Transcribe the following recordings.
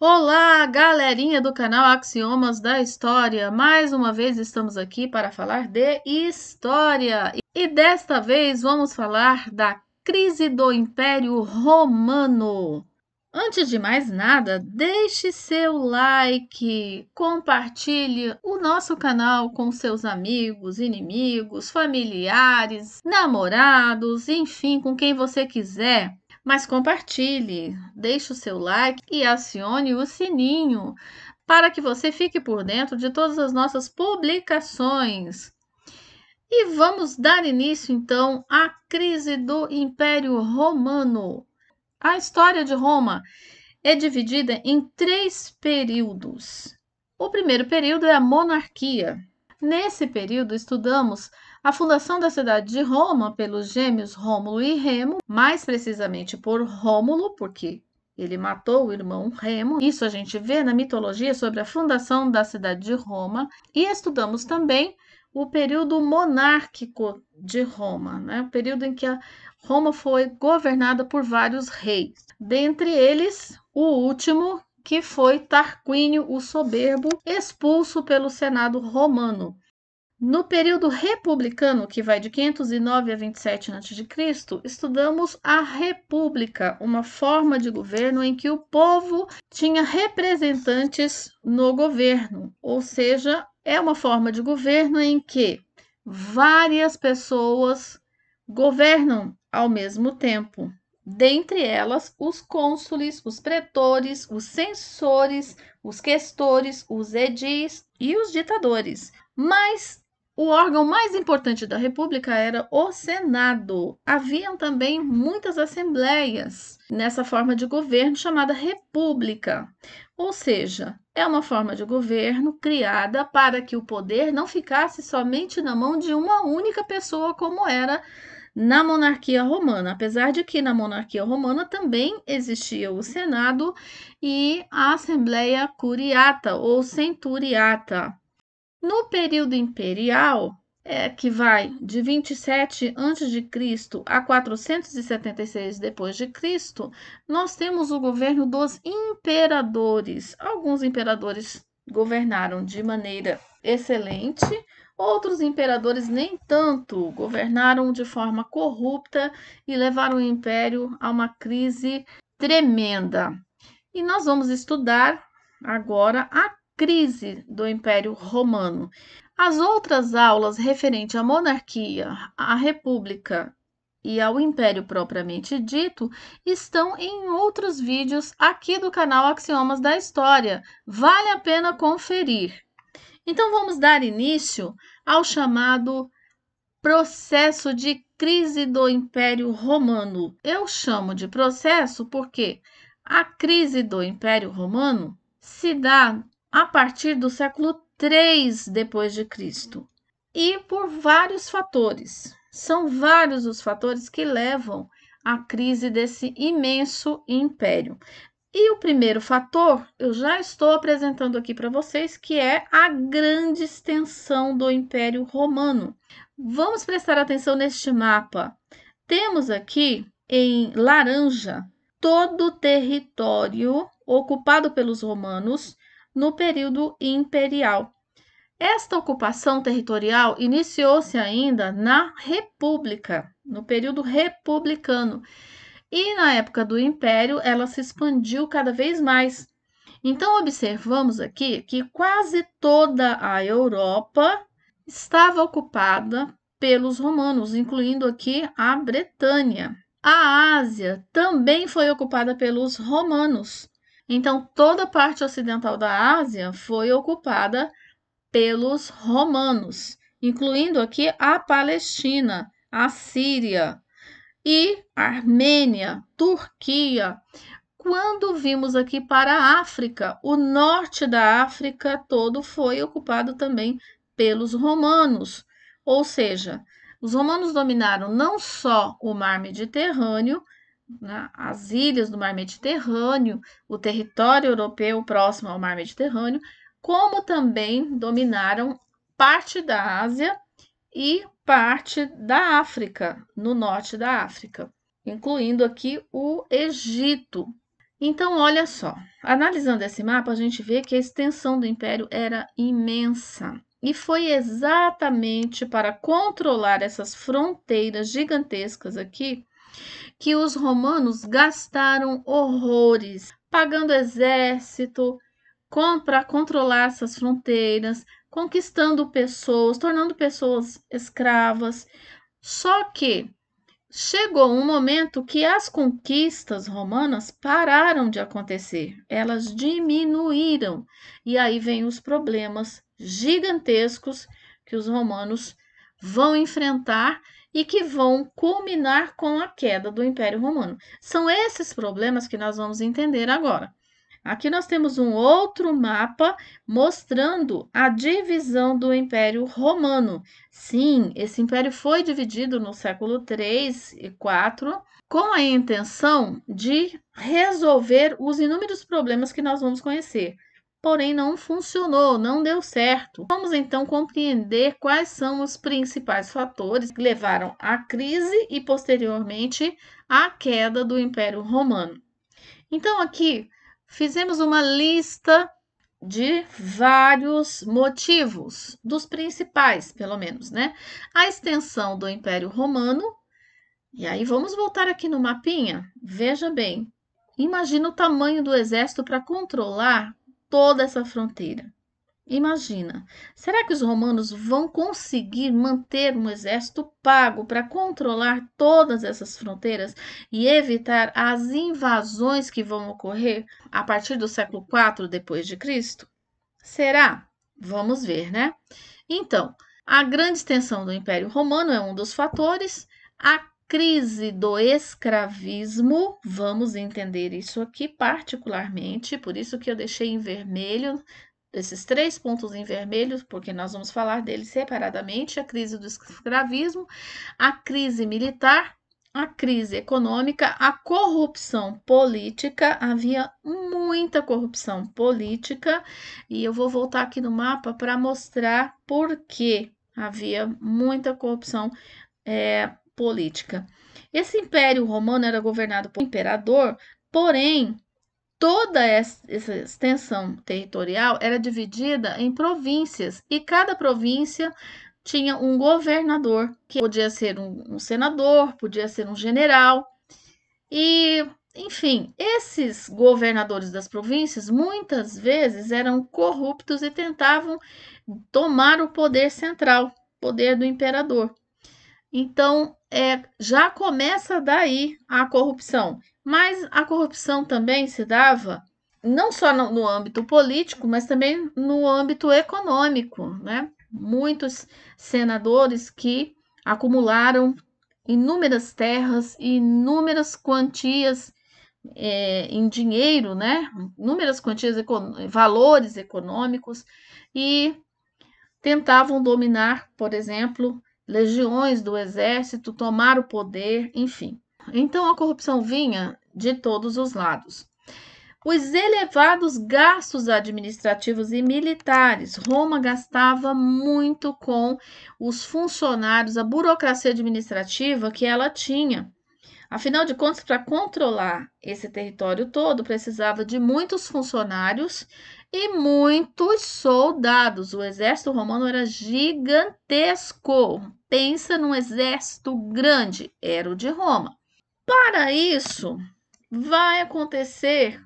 Olá, galerinha do canal Axiomas da História! Mais uma vez estamos aqui para falar de história. E desta vez vamos falar da crise do Império Romano. Antes de mais nada, deixe seu like, compartilhe o nosso canal com seus amigos, inimigos, familiares, namorados, enfim, com quem você quiser. Mas compartilhe, deixe o seu like e acione o sininho para que você fique por dentro de todas as nossas publicações. E vamos dar início então à crise do Império Romano. A história de Roma é dividida em 3 períodos. O primeiro período é a monarquia. Nesse período, estudamos a fundação da cidade de Roma pelos gêmeos Rômulo e Remo, mais precisamente por Rômulo, porque ele matou o irmão Remo. Isso a gente vê na mitologia sobre a fundação da cidade de Roma. E estudamos também o período monárquico de Roma, né? O período em que a Roma foi governada por vários reis. Dentre eles, o último, que foi Tarquínio o Soberbo, expulso pelo Senado romano. No período republicano, que vai de 509 a 27 a.C., estudamos a república, uma forma de governo em que o povo tinha representantes no governo, ou seja, é uma forma de governo em que várias pessoas governam ao mesmo tempo. Dentre elas, os cônsules, os pretores, os censores, os questores, os edis e os ditadores. Mas o órgão mais importante da República era o Senado. Haviam também muitas assembleias nessa forma de governo chamada República. Ou seja, é uma forma de governo criada para que o poder não ficasse somente na mão de uma única pessoa, como era na monarquia romana, apesar de que na monarquia romana também existia o Senado e a Assembleia Curiata ou Centuriata. No período imperial, que vai de 27 a.C. a 476 d.C., nós temos o governo dos imperadores. Alguns imperadores governaram de maneira excelente, outros imperadores nem tanto, governaram de forma corrupta e levaram o império a uma crise tremenda. E nós vamos estudar agora a crise do Império Romano. As outras aulas referentes à monarquia, à república e ao império propriamente dito estão em outros vídeos aqui do canal Axiomas da História. Vale a pena conferir. Então vamos dar início ao chamado processo de crise do Império Romano. Eu chamo de processo porque a crise do Império Romano se dá a partir do século III d.C. e por vários fatores. São vários os fatores que levam à crise desse imenso império. E o primeiro fator, eu já estou apresentando aqui para vocês, que é a grande extensão do Império Romano. Vamos prestar atenção neste mapa. Temos aqui em laranja todo o território ocupado pelos romanos no período imperial. Esta ocupação territorial iniciou-se ainda na República, no período republicano, e na época do Império ela se expandiu cada vez mais. Então, observamos aqui que quase toda a Europa estava ocupada pelos romanos, incluindo aqui a Bretanha. A Ásia também foi ocupada pelos romanos. Então, toda a parte ocidental da Ásia foi ocupada pelos romanos, incluindo aqui a Palestina, a Síria e Armênia, Turquia. Quando vimos aqui para a África, o norte da África todo foi ocupado também pelos romanos, ou seja, os romanos dominaram não só o mar Mediterrâneo, né, as ilhas do mar Mediterrâneo, o território europeu próximo ao mar Mediterrâneo, como também dominaram parte da Ásia e parte da África, no norte da África, incluindo aqui o Egito. Então, olha só, analisando esse mapa, a gente vê que a extensão do império era imensa. E foi exatamente para controlar essas fronteiras gigantescas aqui que os romanos gastaram horrores, pagando exército para controlar essas fronteiras, conquistando pessoas, tornando pessoas escravas. Só que chegou um momento que as conquistas romanas pararam de acontecer, elas diminuíram. E aí vem os problemas gigantescos que os romanos vão enfrentar e que vão culminar com a queda do Império Romano. São esses problemas que nós vamos entender agora. Aqui nós temos um outro mapa mostrando a divisão do Império Romano. Sim, esse império foi dividido no século 3 e 4 com a intenção de resolver os inúmeros problemas que nós vamos conhecer. Porém, não funcionou, não deu certo. Vamos então compreender quais são os principais fatores que levaram à crise e, posteriormente, à queda do Império Romano. Então, aqui fizemos uma lista de vários motivos, dos principais, pelo menos, né? A extensão do Império Romano, e aí vamos voltar aqui no mapinha. Veja bem, imagina o tamanho do exército para controlar toda essa fronteira. Imagina, será que os romanos vão conseguir manter um exército pago para controlar todas essas fronteiras e evitar as invasões que vão ocorrer a partir do século IV depois de Cristo? Será? Vamos ver, né? Então, a grande extensão do Império Romano é um dos fatores. A crise do escravismo, vamos entender isso aqui particularmente, por isso que eu deixei em vermelho esses 3 pontos em vermelho, porque nós vamos falar deles separadamente: a crise do escravismo, a crise militar, a crise econômica, a corrupção política. Havia muita corrupção política, e eu vou voltar aqui no mapa para mostrar por que havia muita corrupção política. Esse Império Romano era governado por um imperador, porém toda essa extensão territorial era dividida em províncias e cada província tinha um governador, que podia ser um senador, podia ser um general. E, enfim, esses governadores das províncias muitas vezes eram corruptos e tentavam tomar o poder central, poder do imperador. Então, já começa daí a corrupção. Mas a corrupção também se dava não só no âmbito político, mas também no âmbito econômico, né? Muitos senadores que acumularam inúmeras terras, inúmeras quantias em dinheiro, né? Inúmeras quantias, valores econômicos, e tentavam dominar, por exemplo, legiões do exército, tomar o poder, enfim. Então a corrupção vinha de todos os lados. Os elevados gastos administrativos e militares. Roma gastava muito com os funcionários, a burocracia administrativa que ela tinha. Afinal de contas, para controlar esse território todo, precisava de muitos funcionários e muitos soldados. O exército romano era gigantesco. Pensa num exército grande, era o de Roma. Para isso, vai acontecer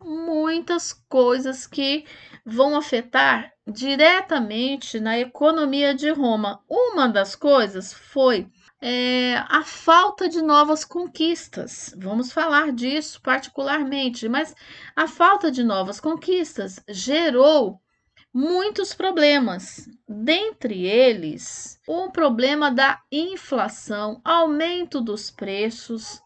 muitas coisas que vão afetar diretamente na economia de Roma. Uma das coisas foi a falta de novas conquistas. Vamos falar disso particularmente, mas a falta de novas conquistas gerou muitos problemas. Dentre eles, o problema da inflação, aumento dos preços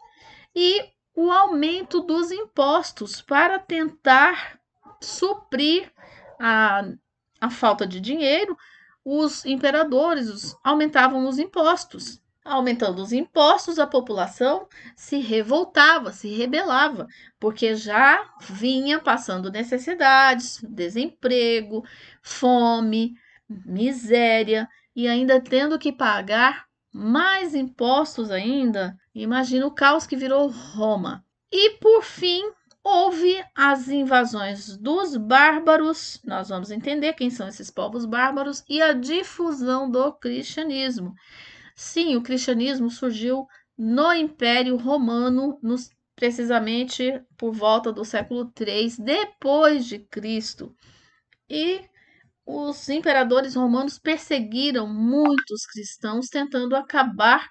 e o aumento dos impostos para tentar suprir a falta de dinheiro. Os imperadores aumentavam os impostos. Aumentando os impostos, a população se revoltava, se rebelava, porque já vinha passando necessidades, desemprego, fome, miséria, e ainda tendo que pagar mais impostos ainda. Imagina o caos que virou Roma. E, por fim, houve as invasões dos bárbaros, nós vamos entender quem são esses povos bárbaros, e a difusão do cristianismo. Sim, o cristianismo surgiu no Império Romano, precisamente por volta do século III depois de Cristo. E os imperadores romanos perseguiram muitos cristãos, tentando acabar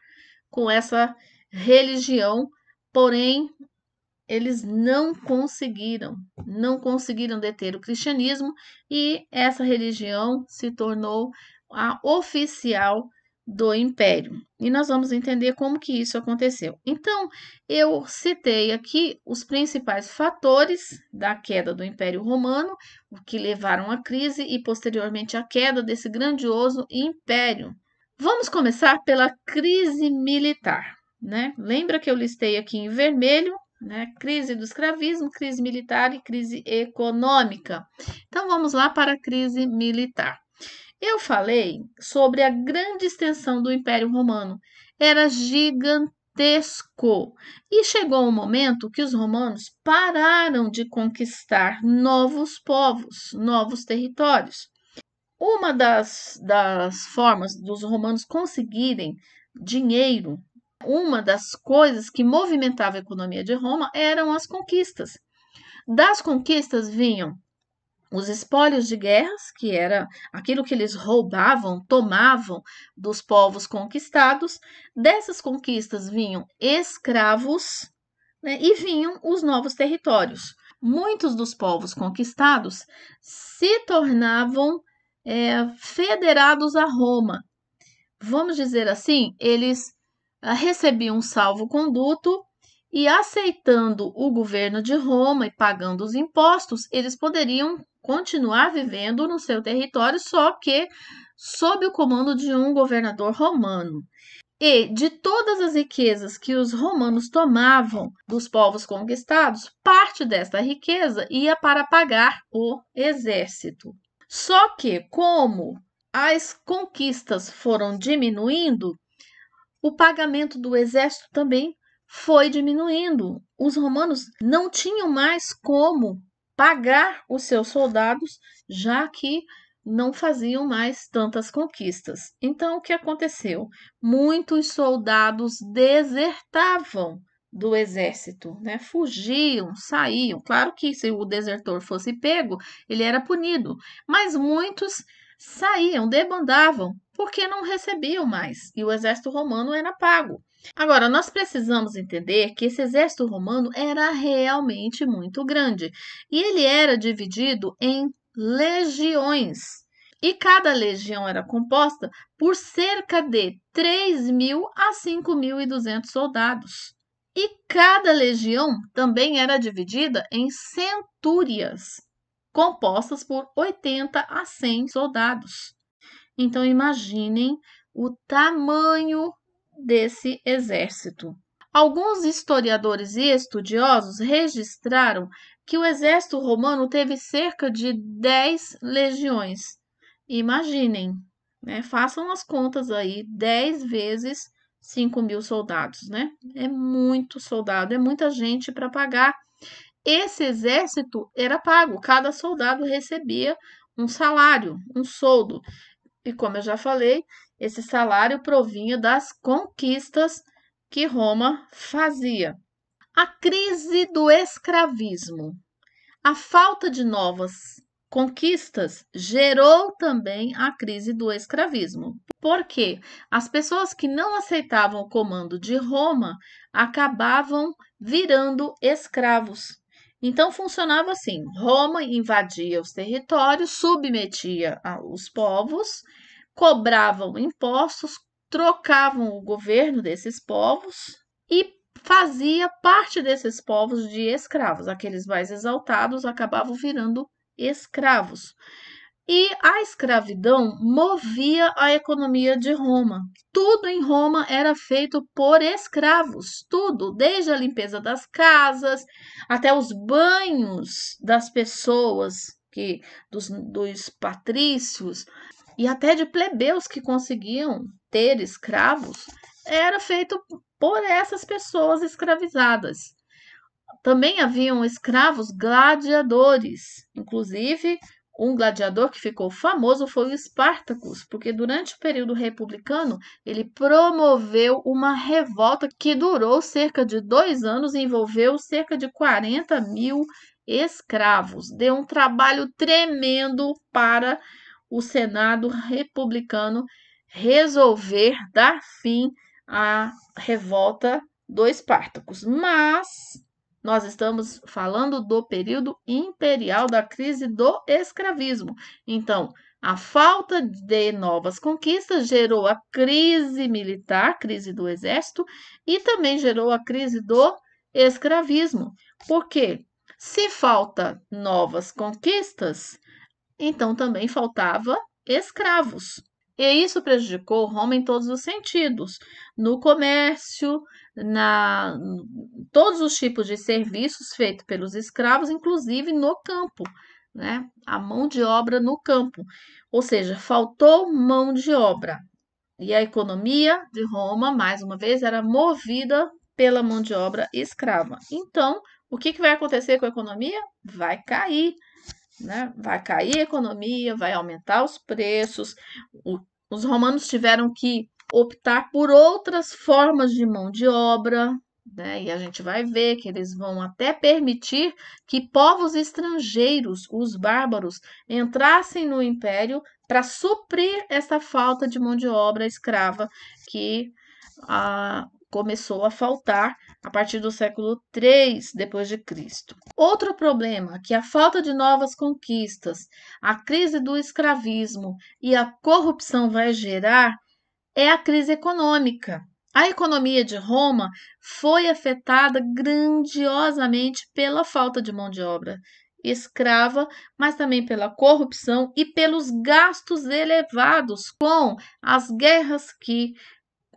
com essa religião, porém eles não conseguiram deter o cristianismo e essa religião se tornou a oficial do império. E nós vamos entender como que isso aconteceu. Então, eu citei aqui os principais fatores da queda do Império Romano, o que levaram à crise e posteriormente à queda desse grandioso império. Vamos começar pela crise militar, né? Lembra que eu listei aqui em vermelho, né? Crise do escravismo, crise militar e crise econômica. Então vamos lá para a crise militar. Eu falei sobre a grande extensão do Império Romano. Era gigantesco. E chegou um momento que os romanos pararam de conquistar novos povos, novos territórios. Uma das formas dos romanos conseguirem dinheiro, uma das coisas que movimentava a economia de Roma eram as conquistas. Das conquistas vinham os espólios de guerras, que era aquilo que eles roubavam, tomavam dos povos conquistados. Dessas conquistas vinham escravos, né, e vinham os novos territórios. Muitos dos povos conquistados se tornavam federados a Roma. Vamos dizer assim, eles recebiam um salvo-conduto e, aceitando o governo de Roma e pagando os impostos, eles poderiam continuar vivendo no seu território, só que sob o comando de um governador romano. E de todas as riquezas que os romanos tomavam dos povos conquistados, parte desta riqueza ia para pagar o exército. Só que, como as conquistas foram diminuindo, o pagamento do exército também foi diminuindo. Os romanos não tinham mais como pagar os seus soldados, já que não faziam mais tantas conquistas. Então, o que aconteceu? Muitos soldados desertavam do exército, né? Fugiam, saíam. Claro que se o desertor fosse pego, ele era punido, mas muitos saíam, debandavam, porque não recebiam mais e o exército romano era pago. Agora, nós precisamos entender que esse exército romano era realmente muito grande e ele era dividido em legiões. E cada legião era composta por cerca de 3.000 a 5.200 soldados. E cada legião também era dividida em centúrias, compostas por 80 a 100 soldados. Então, imaginem o tamanho desse exército. Alguns historiadores e estudiosos registraram que o exército romano teve cerca de 10 legiões. Imaginem, né? Façam as contas aí, 10 vezes 5.000 soldados, né? É muito soldado, é muita gente para pagar. Esse exército era pago, cada soldado recebia um salário, um soldo. E como eu já falei, esse salário provinha das conquistas que Roma fazia. A crise do escravismo. A falta de novas conquistas gerou também a crise do escravismo. Porque as pessoas que não aceitavam o comando de Roma acabavam virando escravos. Então funcionava assim: Roma invadia os territórios, submetia os povos, cobravam impostos, trocavam o governo desses povos e fazia parte desses povos de escravos. Aqueles mais exaltados acabavam virando escravos. E a escravidão movia a economia de Roma. Tudo em Roma era feito por escravos, tudo, desde a limpeza das casas até os banhos das pessoas, dos patrícios e até de plebeus que conseguiam ter escravos, era feito por essas pessoas escravizadas. Também haviam escravos gladiadores. Inclusive, um gladiador que ficou famoso foi o Espartacus, porque durante o período republicano ele promoveu uma revolta que durou cerca de 2 anos e envolveu cerca de 40.000 escravos. Deu um trabalho tremendo para o Senado republicano resolver dar fim à revolta do Espartacus. Mas nós estamos falando do período imperial da crise do escravismo. Então, a falta de novas conquistas gerou a crise militar, crise do exército, e também gerou a crise do escravismo. Por quê? Se falta novas conquistas, então também faltava escravos. E isso prejudicou Roma em todos os sentidos, no comércio, na todos os tipos de serviços feitos pelos escravos, inclusive no campo, né? A mão de obra no campo. Ou seja, faltou mão de obra. E a economia de Roma, mais uma vez, era movida pela mão de obra escrava. Então, o que vai acontecer com a economia? Vai cair, né? Vai cair a economia, vai aumentar os preços. Os romanos tiveram que optar por outras formas de mão de obra, né? E a gente vai ver que eles vão até permitir que povos estrangeiros, os bárbaros, entrassem no império para suprir essa falta de mão de obra escrava que começou a faltar a partir do século III depois de Cristo. Outro problema que a falta de novas conquistas, a crise do escravismo e a corrupção vai gerar é a crise econômica. A economia de Roma foi afetada grandiosamente pela falta de mão de obra escrava, mas também pela corrupção e pelos gastos elevados com as guerras que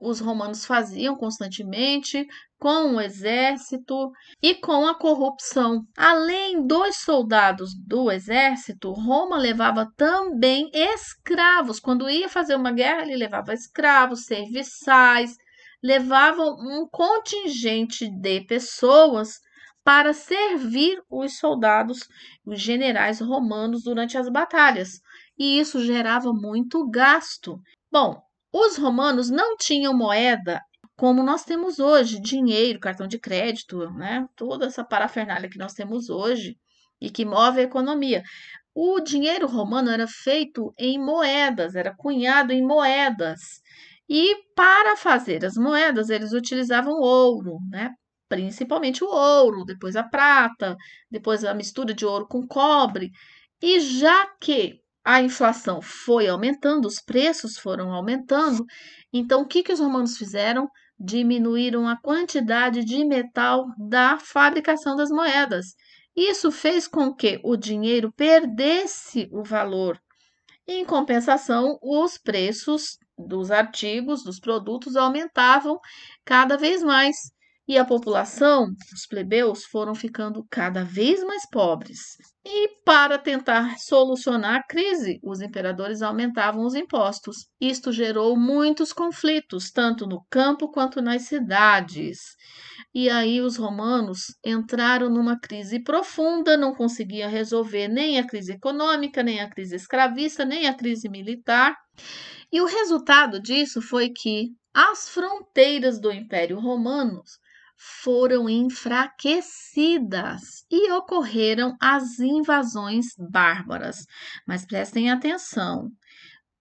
os romanos faziam constantemente, com o exército e com a corrupção. Além dos soldados do exército, Roma levava também escravos. Quando ia fazer uma guerra, ele levava escravos, serviçais, levava um contingente de pessoas para servir os soldados, os generais romanos durante as batalhas. E isso gerava muito gasto. Bom, os romanos não tinham moeda como nós temos hoje, dinheiro, cartão de crédito, né? Toda essa parafernália que nós temos hoje e que move a economia. O dinheiro romano era feito em moedas, era cunhado em moedas. E para fazer as moedas, eles utilizavam ouro, né? Principalmente o ouro, depois a prata, depois a mistura de ouro com cobre. E já que a inflação foi aumentando, os preços foram aumentando. Então, o que os romanos fizeram? Diminuíram a quantidade de metal da fabricação das moedas. Isso fez com que o dinheiro perdesse o valor. Em compensação, os preços dos artigos, dos produtos aumentavam cada vez mais. E a população, os plebeus, foram ficando cada vez mais pobres. E para tentar solucionar a crise, os imperadores aumentavam os impostos. Isto gerou muitos conflitos, tanto no campo quanto nas cidades. E aí os romanos entraram numa crise profunda, não conseguiam resolver nem a crise econômica, nem a crise escravista, nem a crise militar. E o resultado disso foi que as fronteiras do Império Romano foram enfraquecidas e ocorreram as invasões bárbaras. Mas prestem atenção,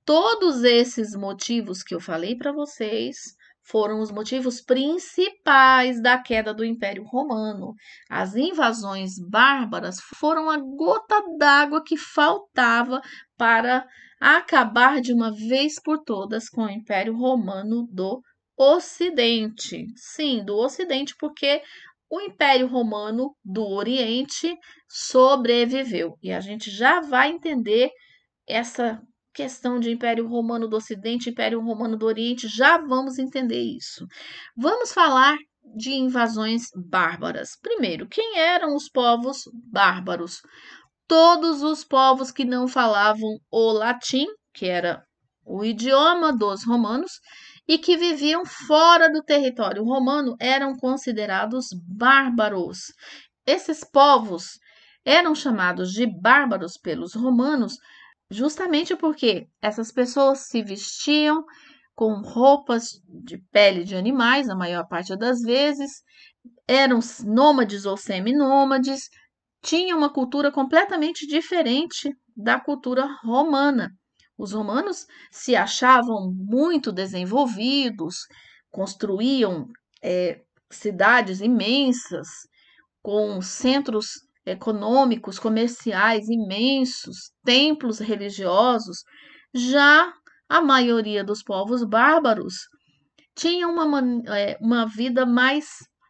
todos esses motivos que eu falei para vocês foram os motivos principais da queda do Império Romano. As invasões bárbaras foram a gota d'água que faltava para acabar de uma vez por todas com o Império Romano do Ocidente. Sim, do Ocidente, porque o Império Romano do Oriente sobreviveu. E a gente já vai entender essa questão de Império Romano do Ocidente, Império Romano do Oriente, já vamos entender isso. Vamos falar de invasões bárbaras. Primeiro, quem eram os povos bárbaros? Todos os povos que não falavam o latim, que era o idioma dos romanos, e que viviam fora do território romano eram considerados bárbaros. Esses povos eram chamados de bárbaros pelos romanos justamente porque essas pessoas se vestiam com roupas de pele de animais, a maior parte das vezes, eram nômades ou seminômades, tinham uma cultura completamente diferente da cultura romana. Os romanos se achavam muito desenvolvidos, construíam cidades imensas, com centros econômicos, comerciais imensos, templos religiosos. Já a maioria dos povos bárbaros tinha uma vida mais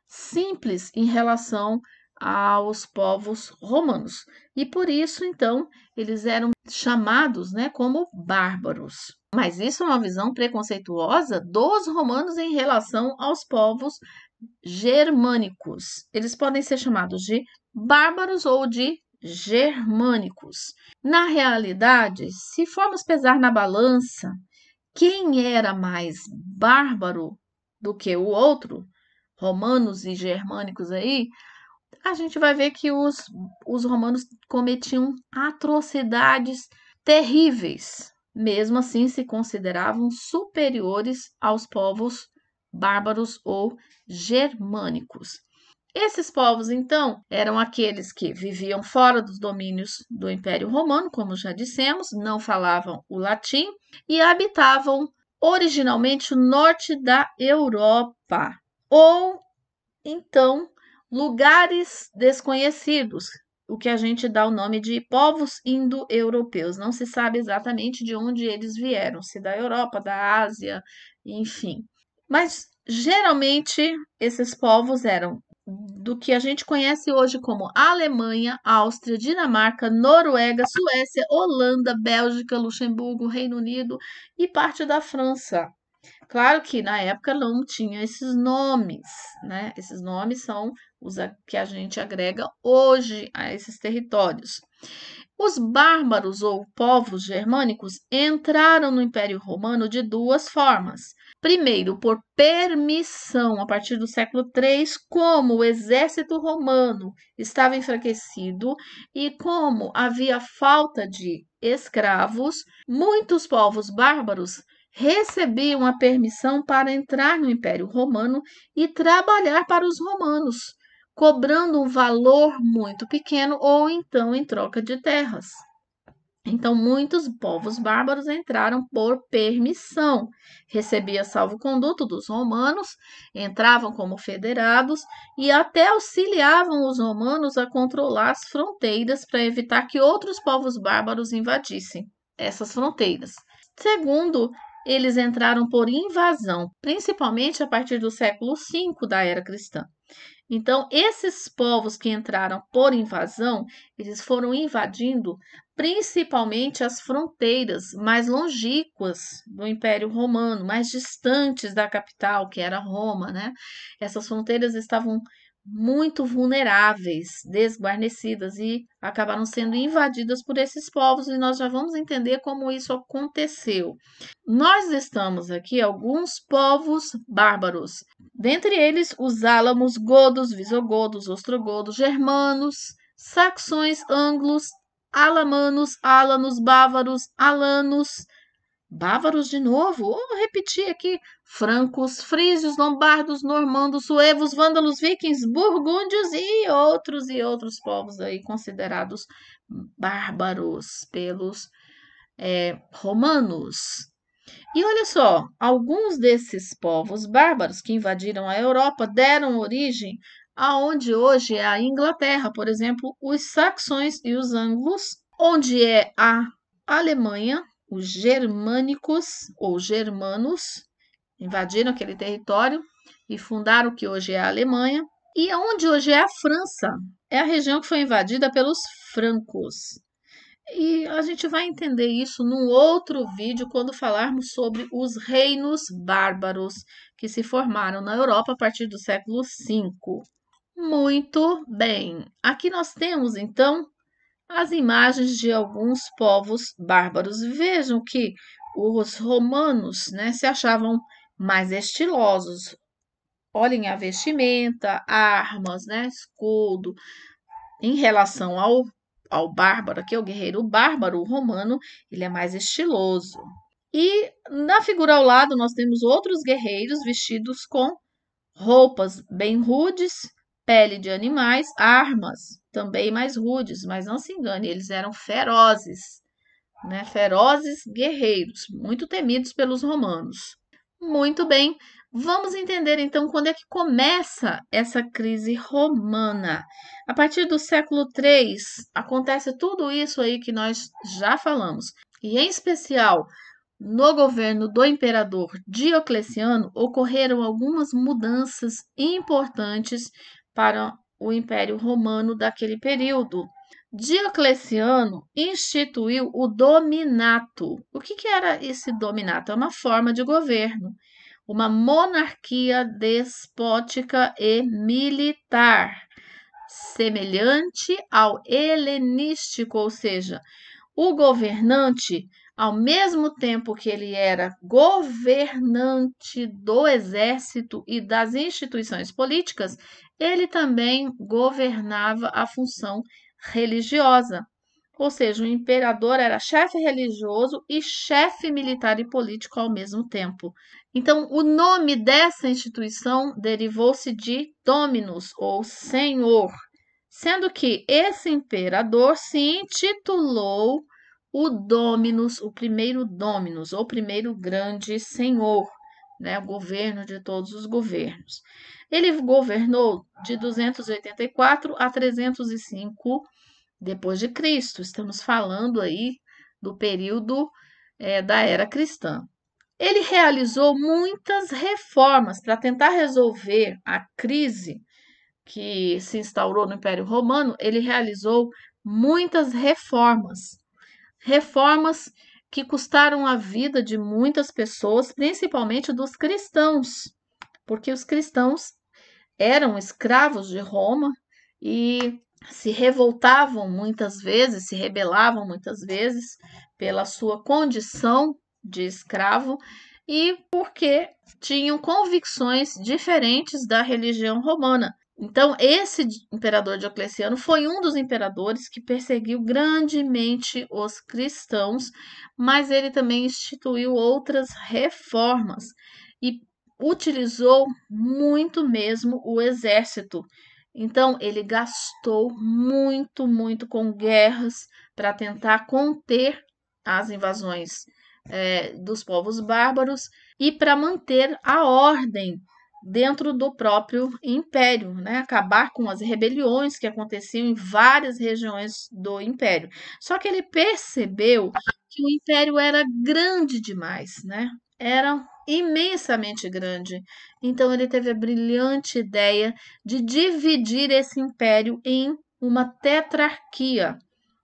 simples em relação aos povos romanos. E por isso, então, eles eram chamados, né, como bárbaros. Mas isso é uma visão preconceituosa dos romanos em relação aos povos germânicos. Eles podem ser chamados de bárbaros ou de germânicos. Na realidade, se formos pesar na balança, quem era mais bárbaro do que o outro, romanos e germânicos aí, a gente vai ver que os romanos cometiam atrocidades terríveis. Mesmo assim, se consideravam superiores aos povos bárbaros ou germânicos. Esses povos, então, eram aqueles que viviam fora dos domínios do Império Romano, como já dissemos, não falavam o latim e habitavam originalmente o norte da Europa, ou então lugares desconhecidos, o que a gente dá o nome de povos indo-europeus. Não se sabe exatamente de onde eles vieram, se da Europa, da Ásia, enfim. Mas geralmente esses povos eram do que a gente conhece hoje como Alemanha, Áustria, Dinamarca, Noruega, Suécia, Holanda, Bélgica, Luxemburgo, Reino Unido e parte da França. Claro que na época não tinha esses nomes, né? Esses nomes são os que a gente agrega hoje a esses territórios. Os bárbaros ou povos germânicos entraram no Império Romano de duas formas. Primeiro, por permissão, a partir do século III, como o exército romano estava enfraquecido e como havia falta de escravos, muitos povos bárbaros recebiam a permissão para entrar no Império Romano e trabalhar para os romanos, cobrando um valor muito pequeno ou então em troca de terras. Então, muitos povos bárbaros entraram por permissão, recebia salvo-conduto dos romanos, entravam como federados e até auxiliavam os romanos a controlar as fronteiras para evitar que outros povos bárbaros invadissem essas fronteiras. Segundo, eles entraram por invasão, principalmente a partir do século V da era cristã. Então, esses povos que entraram por invasão, eles foram invadindo principalmente as fronteiras mais longínquas do Império Romano, mais distantes da capital, que era Roma, né? Essas fronteiras estavam muito vulneráveis, desguarnecidas e acabaram sendo invadidas por esses povos e nós já vamos entender como isso aconteceu. Nós estamos aqui alguns povos bárbaros, dentre eles os álamos, godos, visigodos, ostrogodos, germanos, saxões, anglos, alamanos, álanos, bávaros, alanos, bávaros de novo, vou repetir aqui, francos, frísios, lombardos, normandos, suevos, vândalos, vikings, burgúndios e outros povos aí considerados bárbaros pelos romanos. E olha só, alguns desses povos bárbaros que invadiram a Europa deram origem aonde hoje é a Inglaterra, por exemplo, os saxões e os anglos, onde é a Alemanha, os germânicos ou germanos invadiram aquele território e fundaram o que hoje é a Alemanha, e onde hoje é a França, é a região que foi invadida pelos francos. E a gente vai entender isso num outro vídeo quando falarmos sobre os reinos bárbaros que se formaram na Europa a partir do século V. Muito bem. Aqui nós temos então as imagens de alguns povos bárbaros. Vejam que os romanos, né, se achavam mais estilosos. Olhem a vestimenta, armas, né, escudo. Em relação ao bárbaro, aqui o guerreiro bárbaro, o romano, ele é mais estiloso. E na figura ao lado nós temos outros guerreiros vestidos com roupas bem rudes, pele de animais, armas também mais rudes, mas não se engane, eles eram ferozes, né? Ferozes guerreiros, muito temidos pelos romanos. Muito bem, vamos entender então quando é que começa essa crise romana. A partir do século III acontece tudo isso aí que nós já falamos, e em especial no governo do imperador Diocleciano ocorreram algumas mudanças importantes para o Império Romano daquele período. Diocleciano instituiu o dominato. O que era esse dominato? É uma forma de governo, uma monarquia despótica e militar, semelhante ao helenístico, ou seja, o governante, ao mesmo tempo que ele era governante do exército e das instituições políticas, ele também governava a função religiosa. Ou seja, o imperador era chefe religioso e chefe militar e político ao mesmo tempo. Então, o nome dessa instituição derivou-se de Dominus, ou Senhor, sendo que esse imperador se intitulou o Dominus, o primeiro Dominus, ou primeiro grande senhor, né, o governo de todos os governos. Ele governou de 284 a 305 depois de Cristo. Estamos falando aí do período da era cristã. Ele realizou muitas reformas para tentar resolver a crise que se instaurou no Império Romano. Ele realizou muitas reformas, reformas que custaram a vida de muitas pessoas, principalmente dos cristãos, porque os cristãos eram escravos de Roma e se revoltavam muitas vezes, se rebelavam muitas vezes pela sua condição de escravo e porque tinham convicções diferentes da religião romana. Então, esse imperador Diocleciano foi um dos imperadores que perseguiu grandemente os cristãos, mas ele também instituiu outras reformas e utilizou muito mesmo o exército. Então, ele gastou muito com guerras para tentar conter as invasões dos povos bárbaros e para manter a ordem dentro do próprio império, né? Acabar com as rebeliões que aconteciam em várias regiões do império. Só que ele percebeu que o império era grande demais, né? Era imensamente grande. Então ele teve a brilhante ideia de dividir esse império em uma tetrarquia.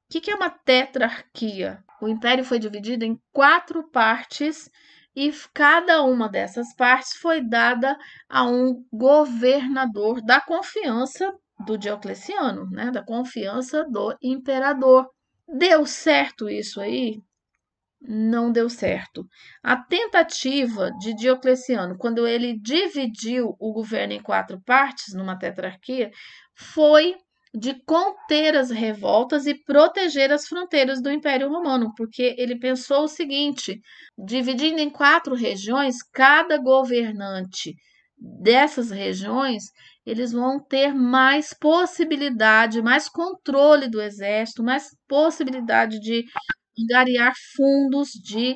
O que é uma tetrarquia? O império foi dividido em 4 partes e cada uma dessas partes foi dada a um governador da confiança do Diocleciano, né? Da confiança do imperador. Deu certo isso aí? Não deu certo. A tentativa de Diocleciano, quando ele dividiu o governo em 4 partes, numa tetrarquia, foi de conter as revoltas e proteger as fronteiras do Império Romano, porque ele pensou o seguinte: dividindo em 4 regiões, cada governante dessas regiões, eles vão ter mais possibilidade, mais controle do exército, mais possibilidade de angariar fundos, de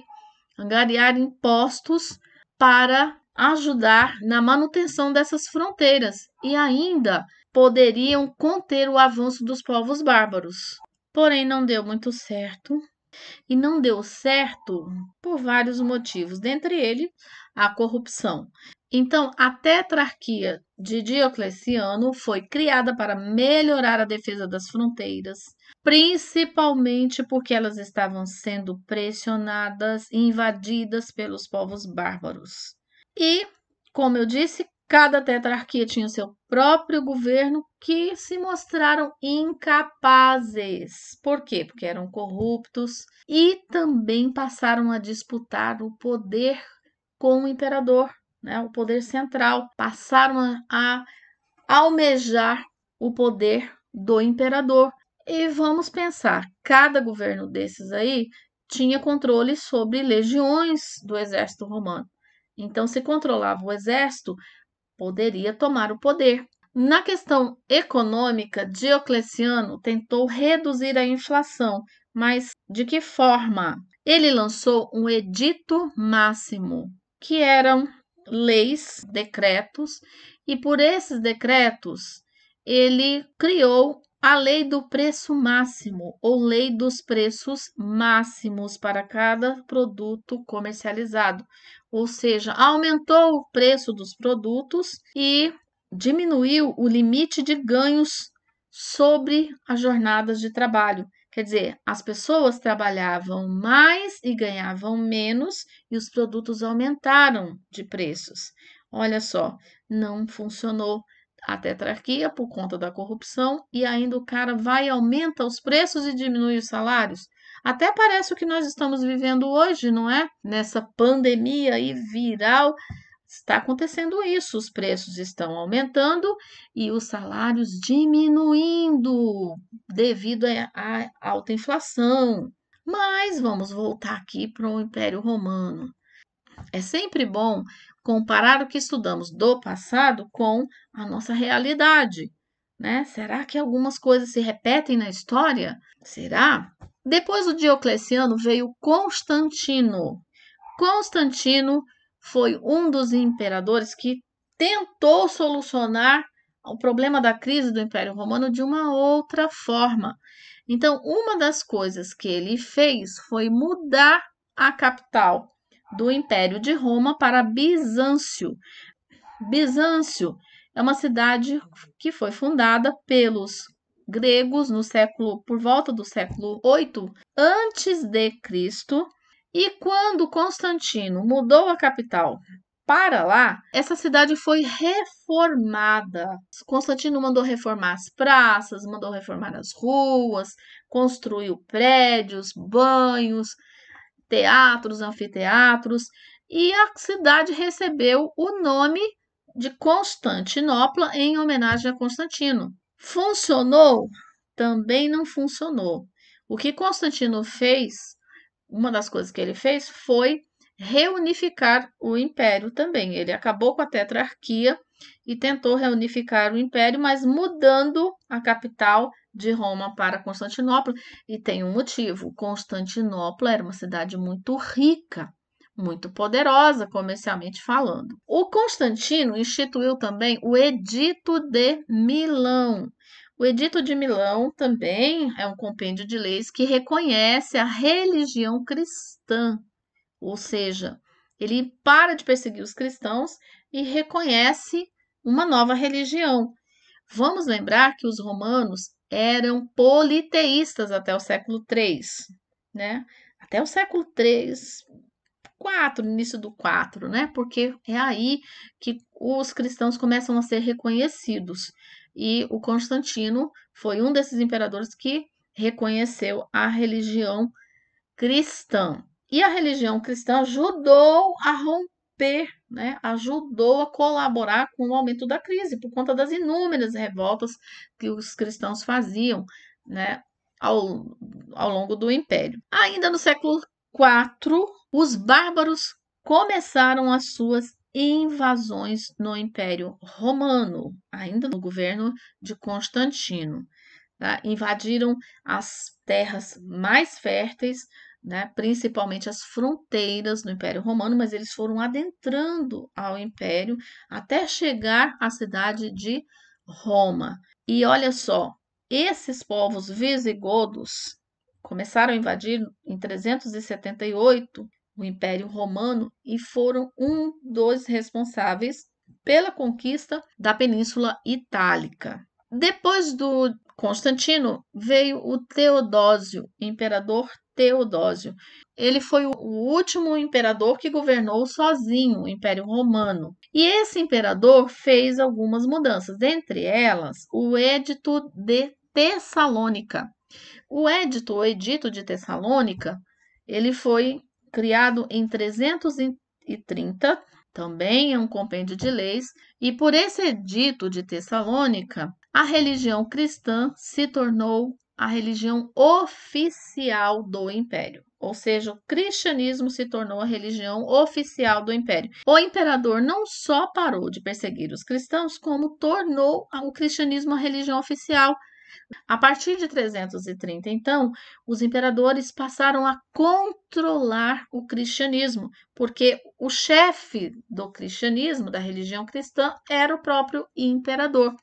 angariar impostos para ajudar na manutenção dessas fronteiras e ainda poderiam conter o avanço dos povos bárbaros. Porém, não deu muito certo. E não deu certo por vários motivos, dentre eles a corrupção. Então, a tetrarquia de Diocleciano foi criada para melhorar a defesa das fronteiras, principalmente porque elas estavam sendo pressionadas e invadidas pelos povos bárbaros. E, como eu disse, cada tetrarquia tinha o seu próprio governo que se mostraram incapazes. Por quê? Porque eram corruptos e também passaram a disputar o poder com o imperador. né? O poder central. Passaram a almejar o poder do imperador. E vamos pensar, cada governo desses aí tinha controle sobre legiões do exército romano. Então, se controlava o exército, poderia tomar o poder. Na questão econômica, Diocleciano tentou reduzir a inflação, mas de que forma? Ele lançou um edito máximo, que eram leis, decretos, e por esses decretos ele criou a lei do preço máximo, ou lei dos preços máximos para cada produto comercializado. Ou seja, aumentou o preço dos produtos e diminuiu o limite de ganhos sobre as jornadas de trabalho. Quer dizer, as pessoas trabalhavam mais e ganhavam menos e os produtos aumentaram de preços. Olha só, não funcionou a tetrarquia por conta da corrupção e ainda o cara vai e aumenta os preços e diminui os salários. Até parece o que nós estamos vivendo hoje, não é? Nessa pandemia aí viral, está acontecendo isso, os preços estão aumentando e os salários diminuindo devido à alta inflação. Mas vamos voltar aqui para o Império Romano. É sempre bom comparar o que estudamos do passado com a nossa realidade, né? Será que algumas coisas se repetem na história? Será? Depois do Diocleciano veio Constantino. Constantino foi um dos imperadores que tentou solucionar o problema da crise do Império Romano de uma outra forma. Então, uma das coisas que ele fez foi mudar a capital do Império de Roma para Bizâncio. Bizâncio é uma cidade que foi fundada pelos gregos no século, por volta do século 8 antes de Cristo. E quando Constantino mudou a capital para lá, essa cidade foi reformada. Constantino mandou reformar as praças, mandou reformar as ruas, construiu prédios, banhos, teatros, anfiteatros, e a cidade recebeu o nome de Constantinopla em homenagem a Constantino. Funcionou? Também não funcionou. O que Constantino fez, uma das coisas que ele fez foi reunificar o império também. Ele acabou com a tetrarquia e tentou reunificar o império, mas mudando a capital de Roma para Constantinopla. E tem um motivo: Constantinopla era uma cidade muito rica, muito poderosa comercialmente falando. O Constantino instituiu também o Edito de Milão. O Edito de Milão também é um compêndio de leis que reconhece a religião cristã, ou seja, ele para de perseguir os cristãos e reconhece uma nova religião. Vamos lembrar que os romanos eram politeístas até o século III, né? Até o século III, 4, início do 4, né? Porque é aí que os cristãos começam a ser reconhecidos. E o Constantino foi um desses imperadores que reconheceu a religião cristã. E a religião cristã ajudou a romper, né? Ajudou a colaborar com o aumento da crise, por conta das inúmeras revoltas que os cristãos faziam, né? Ao longo do Império. Ainda no século IV, os bárbaros começaram as suas invasões no Império Romano, ainda no governo de Constantino. Tá? Invadiram as terras mais férteis, né? Principalmente as fronteiras do Império Romano, mas eles foram adentrando ao Império até chegar à cidade de Roma. E olha só, esses povos visigodos começaram a invadir em 378 o Império Romano e foram um dos responsáveis pela conquista da Península Itálica. Depois do Constantino veio o Teodósio, imperador Teodósio. Ele foi o último imperador que governou sozinho o Império Romano. E esse imperador fez algumas mudanças, dentre elas o Edito de Tessalônica. O Edito de Tessalônica, ele foi criado em 330, também é um compêndio de leis, e por esse edito de Tessalônica, a religião cristã se tornou a religião oficial do império. Ou seja, o cristianismo se tornou a religião oficial do império. O imperador não só parou de perseguir os cristãos, como tornou o cristianismo a religião oficial. A partir de 330, então, os imperadores passaram a controlar o cristianismo, porque o chefe do cristianismo, da religião cristã, era o próprio imperador.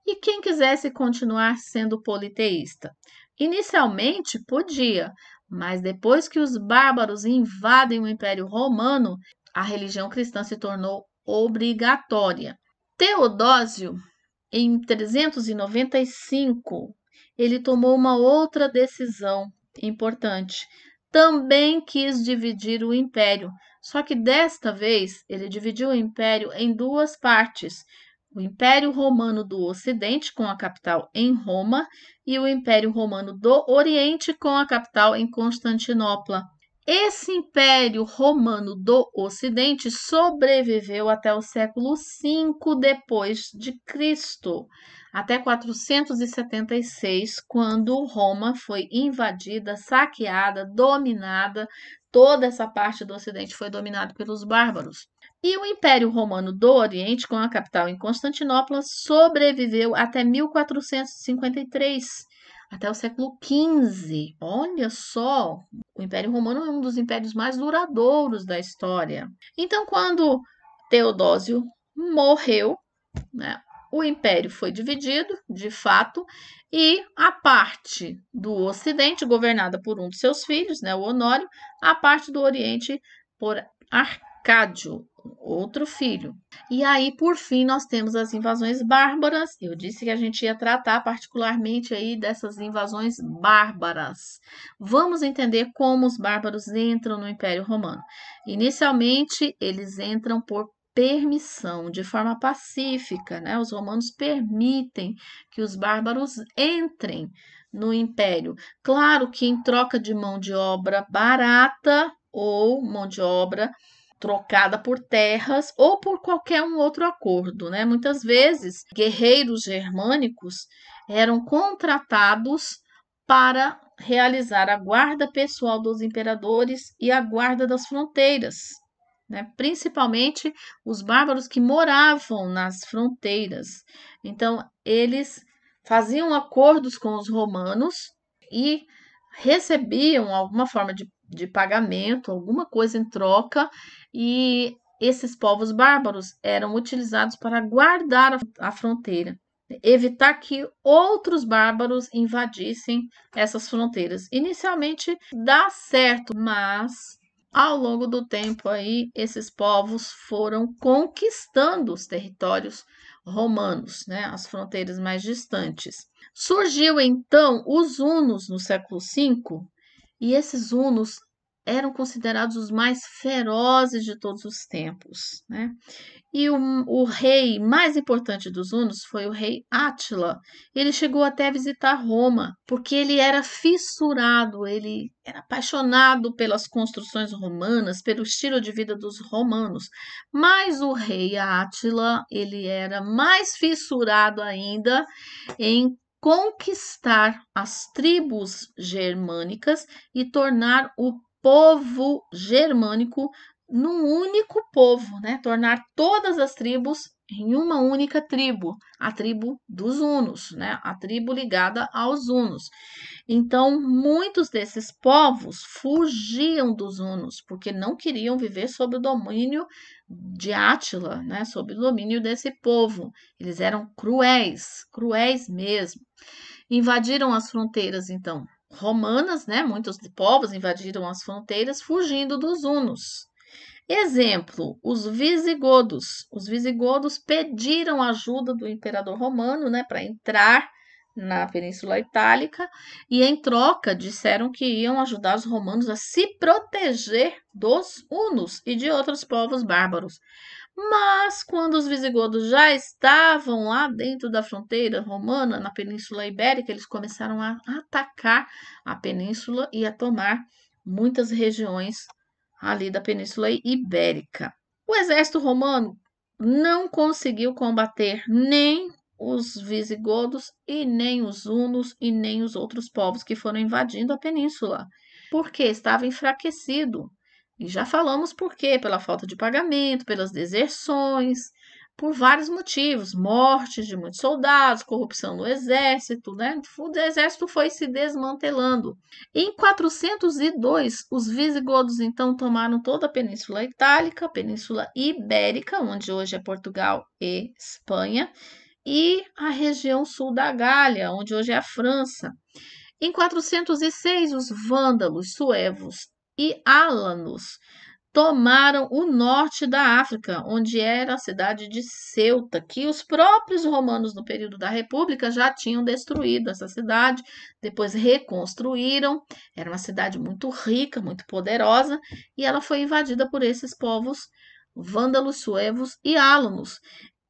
E quem quisesse continuar sendo politeísta? Inicialmente podia, mas depois que os bárbaros invadem o Império Romano, a religião cristã se tornou obrigatória. Teodósio, em 395, ele tomou uma outra decisão importante. Também quis dividir o império, só que desta vez ele dividiu o império em duas partes: o Império Romano do Ocidente, com a capital em Roma, e o Império Romano do Oriente, com a capital em Constantinopla. Esse Império Romano do Ocidente sobreviveu até o século V depois de Cristo, até 476, quando Roma foi invadida, saqueada, dominada. Toda essa parte do Ocidente foi dominada pelos bárbaros. E o Império Romano do Oriente, com a capital em Constantinopla, sobreviveu até 1453, até o século XV. Olha só, o Império Romano é um dos impérios mais duradouros da história. Então, quando Teodósio morreu, né, o império foi dividido, de fato, e a parte do Ocidente, governada por um de seus filhos, né, o Honório, a parte do Oriente por Arcádio, outro filho. E aí, por fim, nós temos as invasões bárbaras. Eu disse que a gente ia tratar particularmente aí dessas invasões bárbaras. Vamos entender como os bárbaros entram no Império Romano. Inicialmente, eles entram por permissão, de forma pacífica, né? Os romanos permitem que os bárbaros entrem no império. Claro que em troca de mão de obra barata ou mão de obra trocada por terras ou por qualquer um outro acordo, né? Muitas vezes, guerreiros germânicos eram contratados para realizar a guarda pessoal dos imperadores e a guarda das fronteiras, né? Principalmente os bárbaros que moravam nas fronteiras. Então, eles faziam acordos com os romanos e recebiam alguma forma de pagamento, alguma coisa em troca, e esses povos bárbaros eram utilizados para guardar a fronteira, evitar que outros bárbaros invadissem essas fronteiras. Inicialmente dá certo, mas ao longo do tempo aí, esses povos foram conquistando os territórios romanos, né, as fronteiras mais distantes. Surgiu então os hunos no século V, e esses hunos eram considerados os mais ferozes de todos os tempos, né? E o rei mais importante dos hunos foi o rei Átila. Ele chegou até a visitar Roma, porque ele era fissurado, ele era apaixonado pelas construções romanas, pelo estilo de vida dos romanos. Mas o rei Átila, ele era mais fissurado ainda em conquistar as tribos germânicas e tornar o povo germânico num único povo, né? Tornar todas as tribos em uma única tribo, a tribo dos hunos, né? A tribo ligada aos hunos. Então, muitos desses povos fugiam dos hunos, porque não queriam viver sob o domínio de Átila, né? Sob o domínio desse povo. Eles eram cruéis, cruéis mesmo. Invadiram as fronteiras, então, romanas, né? Muitos povos invadiram as fronteiras fugindo dos hunos. Exemplo, os visigodos. Os visigodos pediram ajuda do imperador romano, né, para entrar na Península Itálica, e em troca disseram que iam ajudar os romanos a se proteger dos hunos e de outros povos bárbaros. Mas quando os visigodos já estavam lá dentro da fronteira romana, na Península Ibérica, eles começaram a atacar a península e a tomar muitas regiões ali da Península Ibérica. O exército romano não conseguiu combater nem os visigodos e nem os hunos e nem os outros povos que foram invadindo a península, porque estava enfraquecido. E já falamos por quê, pela falta de pagamento, pelas deserções, por vários motivos, mortes de muitos soldados, corrupção no exército, né? O exército foi se desmantelando. Em 402, os visigodos então tomaram toda a Península Itálica, a Península Ibérica, onde hoje é Portugal e Espanha, e a região sul da Gália, onde hoje é a França. Em 406, os vândalos, suevos e álanos tomaram o norte da África, onde era a cidade de Ceuta, que os próprios romanos, no período da República, já tinham destruído essa cidade, depois reconstruíram. Era uma cidade muito rica, muito poderosa, e ela foi invadida por esses povos vândalos, suevos e álanos,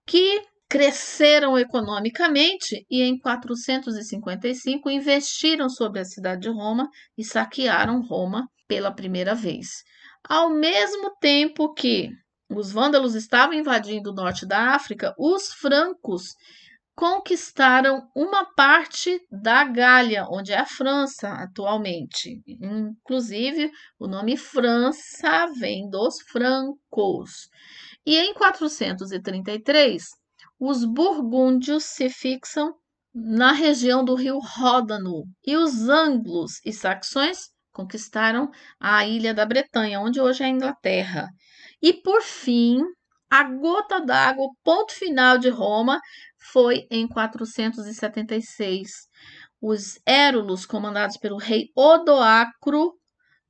que cresceram economicamente e em 455 investiram sobre a cidade de Roma e saquearam Roma pela primeira vez. Ao mesmo tempo que os vândalos estavam invadindo o norte da África, os francos conquistaram uma parte da Gália, onde é a França atualmente. Inclusive, o nome França vem dos francos. E em 433, os burgúndios se fixam na região do rio Ródano e os anglos e saxões conquistaram a ilha da Bretanha, onde hoje é a Inglaterra. E por fim, a gota d'água, o ponto final de Roma, foi em 476. Os érulos, comandados pelo rei Odoacro,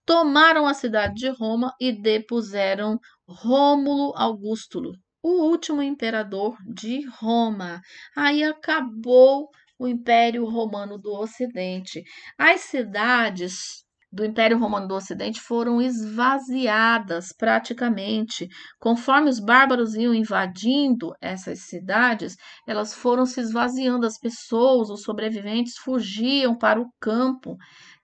tomaram a cidade de Roma e depuseram Rômulo Augusto, o último imperador de Roma. Aí acabou o Império Romano do Ocidente. As cidades do Império Romano do Ocidente foram esvaziadas praticamente. Conforme os bárbaros iam invadindo essas cidades, elas foram se esvaziando. As pessoas, os sobreviventes, fugiam para o campo.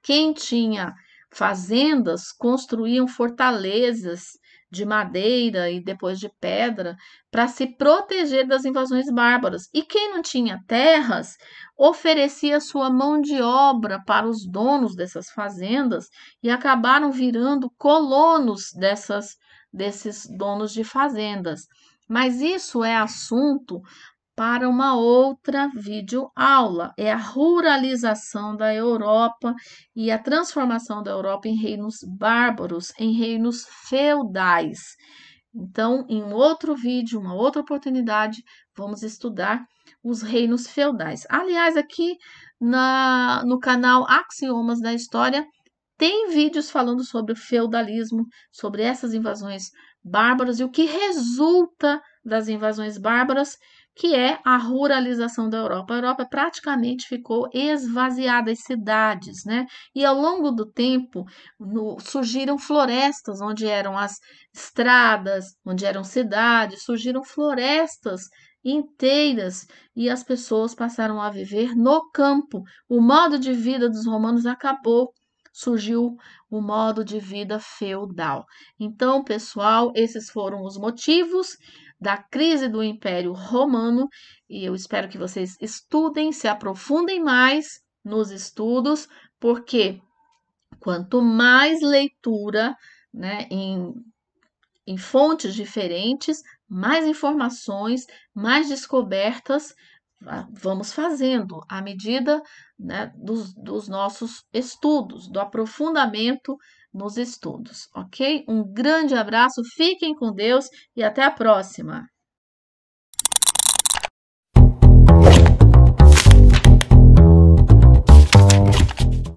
Quem tinha fazendas construíam fortalezas de madeira e depois de pedra para se proteger das invasões bárbaras. E quem não tinha terras oferecia sua mão de obra para os donos dessas fazendas e acabaram virando colonos desses donos de fazendas. Mas isso é assunto para uma outra videoaula. É a ruralização da Europa e a transformação da Europa em reinos bárbaros, em reinos feudais. Então, em um outro vídeo, uma outra oportunidade, vamos estudar os reinos feudais. Aliás, aqui no canal Axiomas da História, tem vídeos falando sobre o feudalismo, sobre essas invasões bárbaras e o que resulta das invasões bárbaras, que é a ruralização da Europa. A Europa praticamente ficou esvaziada, as cidades, né? E ao longo do tempo surgiram florestas, onde eram as estradas, onde eram cidades, surgiram florestas inteiras e as pessoas passaram a viver no campo. O modo de vida dos romanos acabou. Surgiu o modo de vida feudal. Então, pessoal, esses foram os motivos da crise do Império Romano e eu espero que vocês estudem, se aprofundem mais nos estudos, porque quanto mais leitura, né, em fontes diferentes, mais informações, mais descobertas vamos fazendo à medida, né, dos nossos estudos, do aprofundamento nos estudos, ok? Um grande abraço, fiquem com Deus e até a próxima!